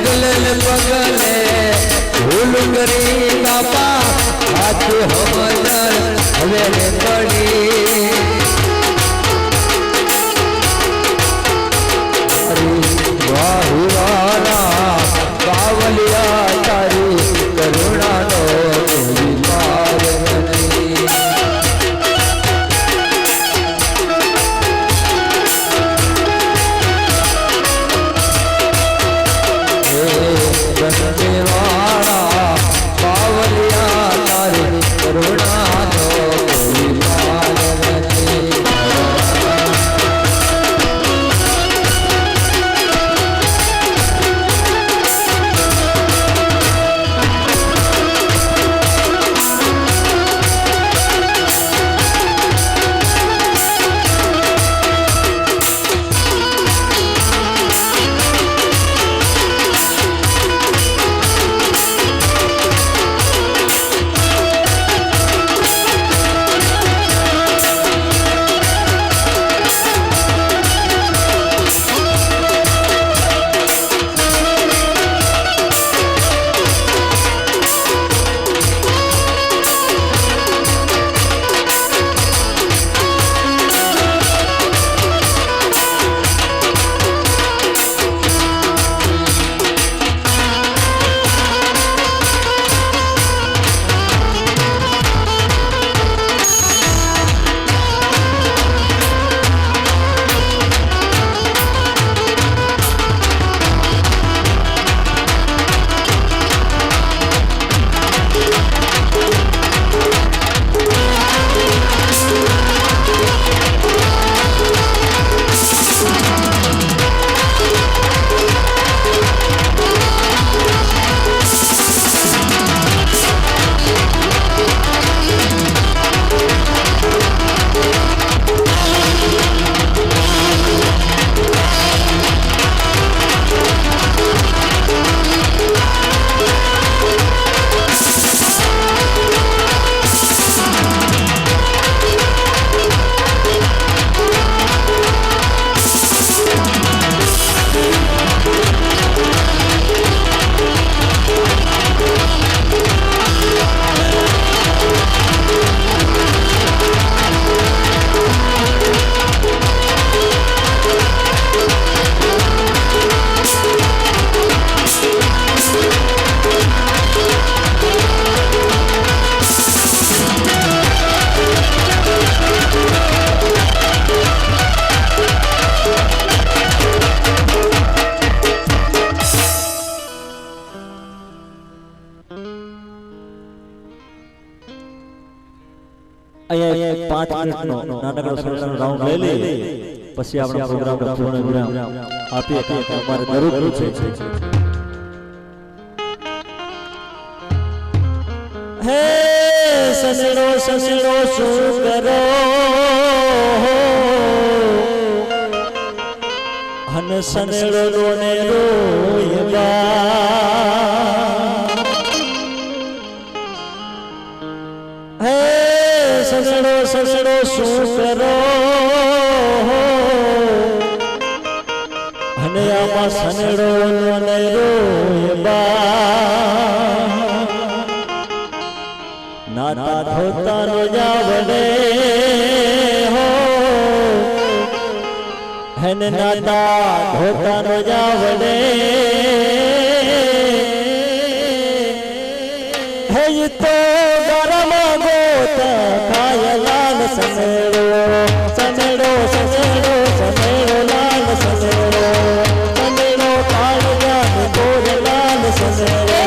पगले पगले भूल करी बापा हाथ हमर हवेले पड़ी वाहुवारा बावलिया तारी करुणा नो कोई पार नहीं बंदे वाला बावलिया तारी करुणा नो कोई पार नहीं અહીંયા 5 મિનિટનો નાનકડો સત્સંગ રાઉન્ડ લઈ લઈએ પછી આપણે પ્રોગ્રામ પૂર્ણ વિરામ આપીએ કે અમારે જરૂર છે હે સસડો સસડો શું કરો હન સનેડો રોને રોયબા સસડો સસડો શું કરો અને આમાં સનેડો અને રોયબા નાતા ધોતા નો જાવડે હો હેને નાતા ધોતા નો જાવડે હે તો ગરમ ગોત ખાયલાલ સનેડો સનેડો સનેડો સનેડો લાલ સનેડો સનેડો કાળજાન ગોરલાલ સનેડો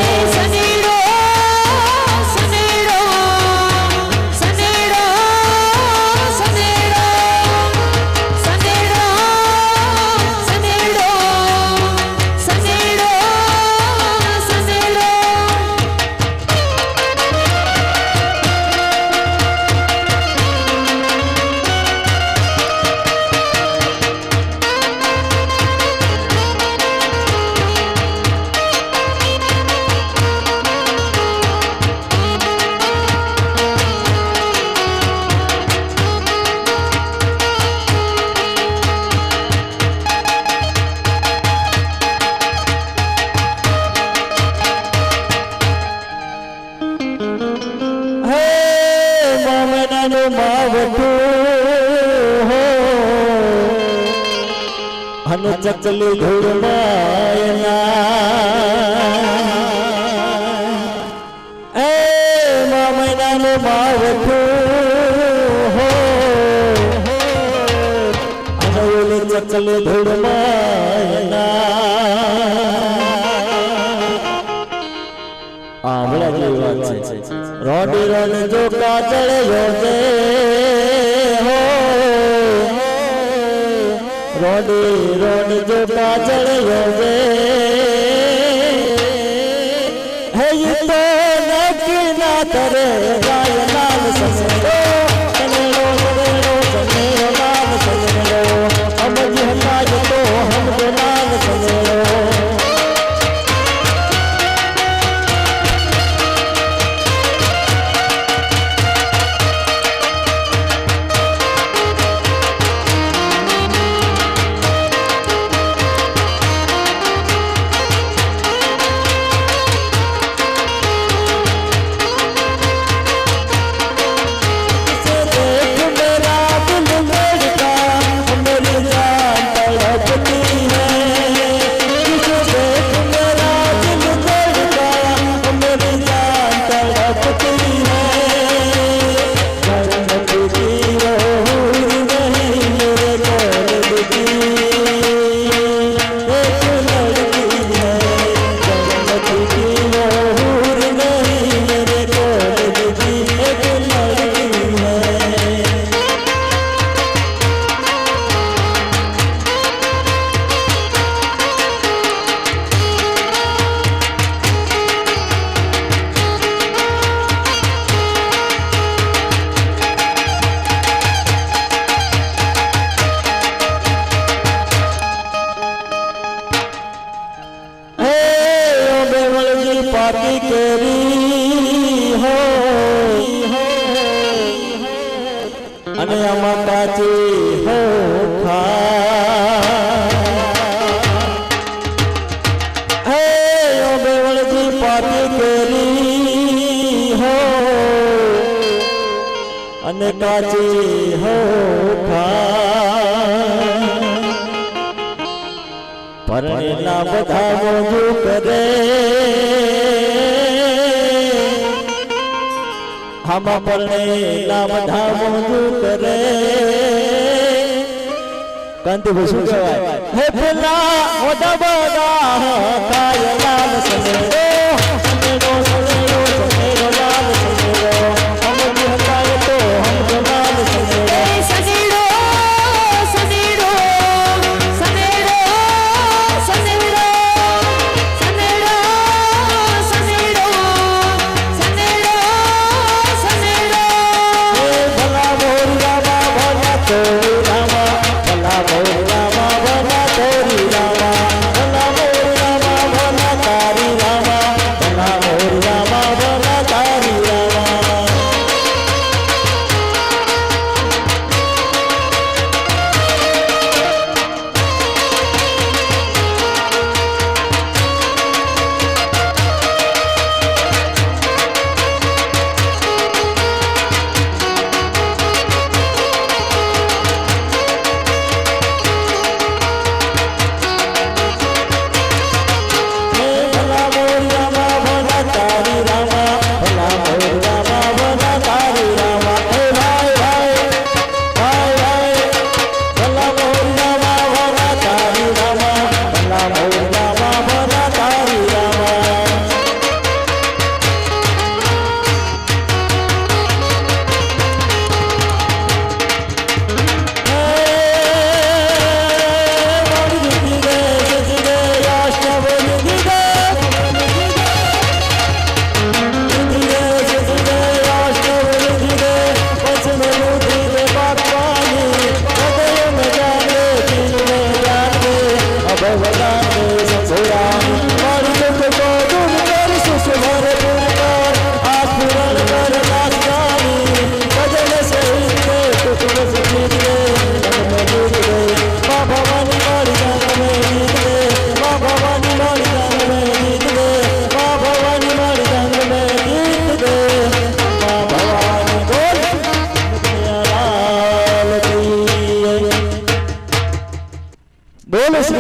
મહિનાનું માવઠું હો અને ચકલી ધૂળમાં એ મહિનાનું માવઠું હો અને ઓલી ચકલી ધૂળમાં રોડી રોડ જો કાજળ યોજે હો રોડી રોડ જો કાજળ યોજે હે તો નકી ના કરે ગાય લાલ સસરો સનેરો સનેરો સનેરો લાલ સનેરો અમજ હતાજ તો હમ લાલ સનેરો પાકી કેરી હો અને આમાં કાચી હો હે ઓ બેવળજી પાકી કેરી હો અને કાચી હો પરણેલા બધા મોજું કરે हम परणेला બધા મોજું કરે કાંતિ ભસુ કહેવાય હે પેલા મોટા બડા કાય લાલ સનેરો સનેરો સનેરો સનેરો લાલ સનેરો હમ હતાય તો હમ લાલ સનેરો સનેરો સનેરો સનેરો સનેરો સનેરો સનેરો સનેરો ભલા મોરલામાં ભલા તોરી રામા ભલા મોરલામાં ભલા તોરી રામા ભલા મોરલામાં ભલા તારી રામા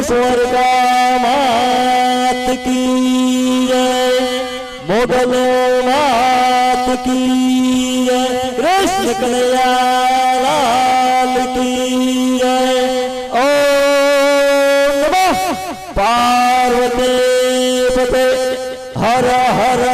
स्वर्गा मात की जय, मोगल मात की जय, कृष्ण कन्हैया लाल की जय। ओम नमः पार्वती पते हर हर